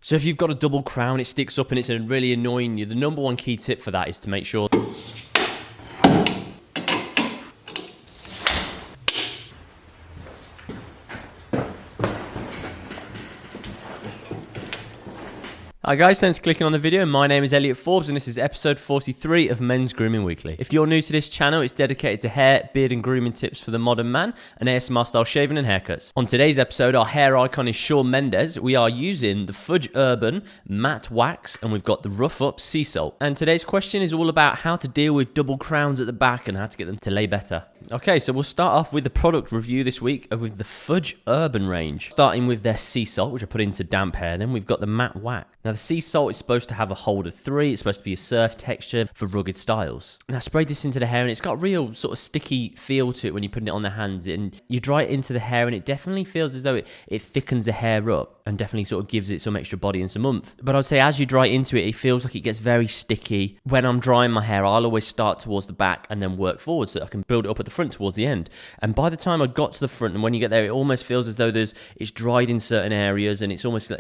So if you've got a double crown, it sticks up and it's really annoying you, the number one key tip for that is to make sure Hi guys, thanks for clicking on the video. My name is Elliot Forbes and this is episode 43 of Men's Grooming Weekly. If you're new to this channel, it's dedicated to hair, beard and grooming tips for the modern man and ASMR style shaving and haircuts. On today's episode, our hair icon is Shawn Mendes. We are using the Fudge Urban Matte Wax and we've got the Rough Up Sea Salt. And today's question is all about how to deal with double crowns at the back and how to get them to lay better. Okay, so we'll start off with the product review this week with the Fudge Urban range. Starting with their sea salt, which I put into damp hair. Then we've got the matte wax. Now the sea salt is supposed to have a hold of 3. It's supposed to be a surf texture for rugged styles. And I sprayed this into the hair and it's got a real sort of sticky feel to it when you put it on the hands. And you dry it into the hair and it definitely feels as though it thickens the hair up and definitely sort of gives it some extra body and some oomph. But I'd say as you dry into it, it feels like it gets very sticky. When I'm drying my hair, I'll always start towards the back and then work forward so that I can build it up at the front towards the end. And by the time I got to the front and when you get there, it almost feels as though it's dried in certain areas and it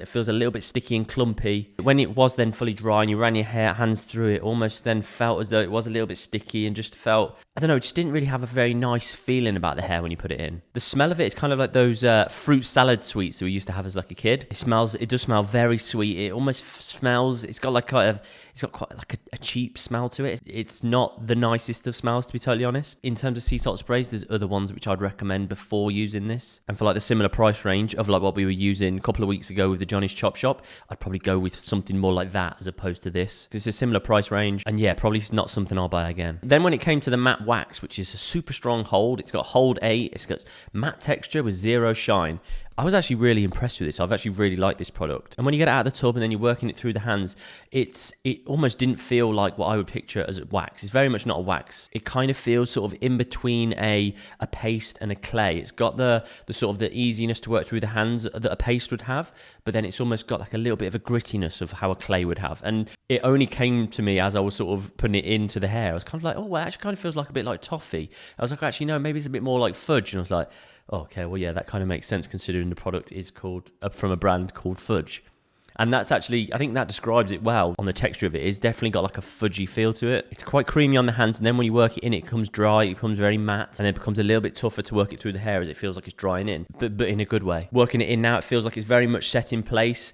feels a little bit sticky and clumpy. When it was then fully dry and you ran your hands through it, almost then felt as though it was a little bit sticky and just felt, I don't know, it just didn't really have a very nice feeling about the hair when you put it in. The smell of it is kind of like those fruit salad sweets that we used to have as like a kid. It does smell very sweet. It almost smells, it's got quite like a cheap smell to it. It's not the nicest of smells, to be totally honest. In terms of sea salt sprays, there's other ones which I'd recommend before using this. And for like the similar price range of like what we were using a couple of weeks ago with the Johnny's Chop Shop, I'd probably go with something more like that as opposed to this. It's a similar price range and yeah, probably not something I'll buy again. Then when it came to the matte wax, which is a super strong hold, it's got hold 8, it's got matte texture with 0 shine. I was actually really impressed with this. I've actually really liked this product. And when you get it out of the tub and then you're working it through the hands, it almost didn't feel like what I would picture as a wax. It's very much not a wax. It kind of feels sort of in between a paste and a clay. It's got the sort of the easiness to work through the hands that a paste would have, but then it's almost got like a little bit of a grittiness of how a clay would have. And it only came to me as I was sort of putting it into the hair. I was kind of like, oh, well, it actually kind of feels like a bit like toffee. I was like, actually, no, maybe it's a bit more like fudge. And I was like, oh, okay, well, yeah, that kind of makes sense considering the product is called from a brand called Fudge. And that's actually, I think that describes it well on the texture of it. It's definitely got like a fudgy feel to it. It's quite creamy on the hands, and then when you work it in, it becomes dry, it becomes very matte, and it becomes a little bit tougher to work it through the hair as it feels like it's drying in, but in a good way. Working it in now, it feels like it's very much set in place.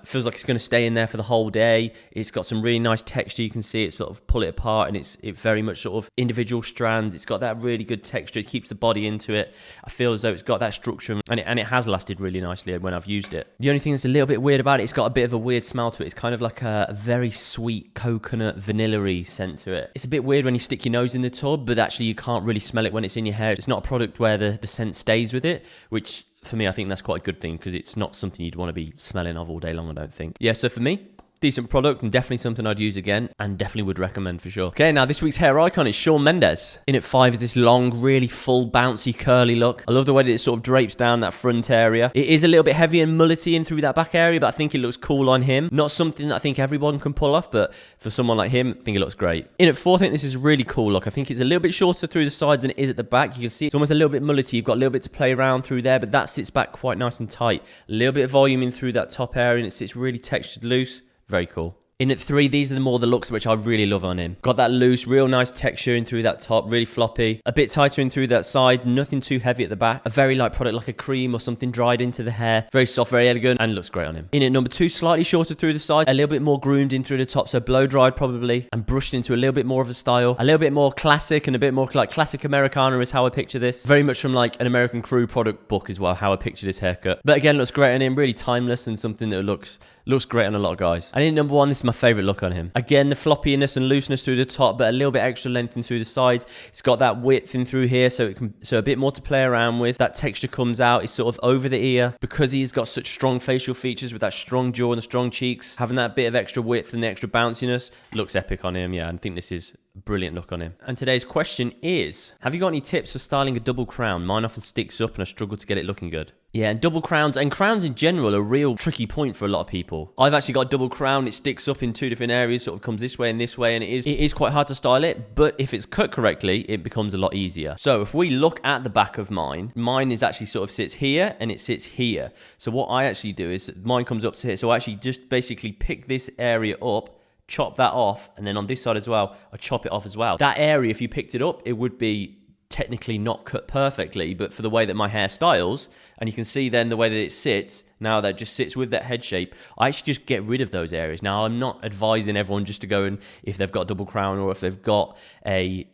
Feels like it's going to stay in there for the whole day. It's got some really nice texture. You can see it sort of pull it apart, and it's very much sort of individual strands. It's got that really good texture. It keeps the body into it. I feel as though it's got that structure, and it has lasted really nicely when I've used it. The only thing that's a little bit weird about it, it's got a bit of a weird smell to it. It's kind of like a very sweet coconut vanilla-y scent to it. It's a bit weird when you stick your nose in the tub, but actually you can't really smell it when it's in your hair. It's not a product where the scent stays with it, which for me, I think that's quite a good thing because it's not something you'd want to be smelling of all day long, I don't think. Yeah, so for me, decent product and definitely something I'd use again and definitely would recommend for sure. Okay, now this week's hair icon is Shawn Mendes. In at 5 is this long, really full, bouncy, curly look. I love the way that it sort of drapes down that front area. It is a little bit heavy and mullety in through that back area, but I think it looks cool on him. Not something that I think everyone can pull off, but for someone like him, I think it looks great. In at 4, I think this is a really cool look. I think it's a little bit shorter through the sides than it is at the back. You can see it's almost a little bit mullety. You've got a little bit to play around through there, but that sits back quite nice and tight. A little bit of volume in through that top area, and it sits really textured loose. Very cool. In at 3, these are the looks which I really love on him. Got that loose, real nice texture in through that top, really floppy. A bit tighter in through that side, nothing too heavy at the back. A very light product like a cream or something dried into the hair. Very soft, very elegant, and looks great on him. In at number 2, slightly shorter through the sides, a little bit more groomed in through the top, so blow dried probably, and brushed into a little bit more of a style. A little bit more classic and a bit more like classic Americana is how I picture this. Very much from like an American Crew product book as well, how I picture this haircut. But again, looks great on him, really timeless and something that looks great on a lot of guys. And in number 1, this is my favorite look on him. Again, the floppiness and looseness through the top, but a little bit extra length in through the sides. It's got that width in through here, so a bit more to play around with. That texture comes out. It's sort of over the ear because he's got such strong facial features with that strong jaw and the strong cheeks. Having that bit of extra width and the extra bounciness looks epic on him. Yeah, I think this is Brilliant look on him. And today's question is, have you got any tips for styling a double crown? Mine often sticks up and I struggle to get it looking good. Yeah, and double crowns, and crowns in general, are a real tricky point for a lot of people. I've actually got a double crown. It sticks up in 2 different areas, sort of comes this way and this way, and it is quite hard to style it, but if it's cut correctly, it becomes a lot easier. So if we look at the back of mine is actually sort of sits here, and it sits here. So what I actually do is, mine comes up to here, so I actually just basically pick this area up, chop that off, and then on this side as well, I chop it off as well. That area, if you picked it up, it would be technically not cut perfectly, but for the way that my hair styles, and you can see then the way that it sits, now that just sits with that head shape, I actually just get rid of those areas. Now, I'm not advising everyone just to go and, if they've got a double crown or if they've got a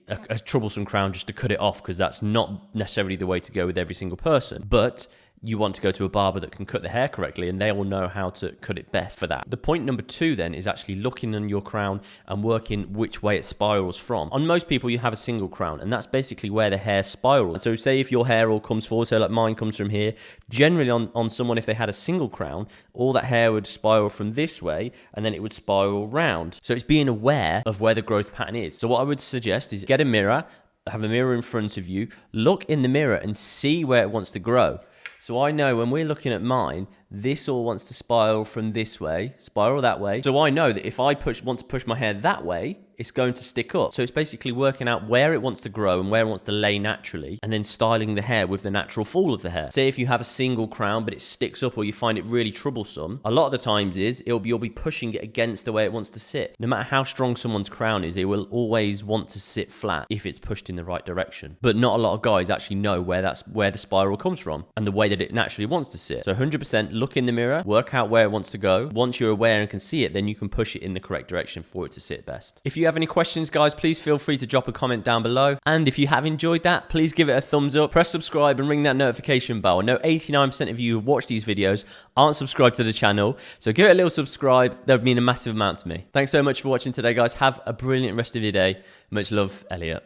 troublesome crown, just to cut it off, because that's not necessarily the way to go with every single person. But you want to go to a barber that can cut the hair correctly, and they will know how to cut it best for that. The point number 2 then is actually looking on your crown and working which way it spirals from. On most people, you have a single crown, and that's basically where the hair spirals. So say if your hair all comes forward, so like mine comes from here, generally on someone, if they had a single crown, all that hair would spiral from this way, and then it would spiral round. So it's being aware of where the growth pattern is. So what I would suggest is get a mirror, have a mirror in front of you, look in the mirror and see where it wants to grow. So I know when we're looking at mine, this all wants to spiral from this way, spiral that way. So I know that if I want to push my hair that way, it's going to stick up. So it's basically working out where it wants to grow and where it wants to lay naturally, and then styling the hair with the natural fall of the hair. Say if you have a single crown, but it sticks up or you find it really troublesome, a lot of the times you'll be pushing it against the way it wants to sit. No matter how strong someone's crown is, it will always want to sit flat if it's pushed in the right direction. But not a lot of guys actually know where the spiral comes from and the way that it naturally wants to sit. So 100% look in the mirror, work out where it wants to go. Once you're aware and can see it, then you can push it in the correct direction for it to sit best. If you have any questions, guys, please feel free to drop a comment down below. And if you have enjoyed that, please give it a thumbs up, press subscribe and ring that notification bell. I know 89% of you who watch these videos aren't subscribed to the channel, so give it a little subscribe. That would mean a massive amount to me. Thanks so much for watching today, guys. Have a brilliant rest of your day. Much love, Elliot.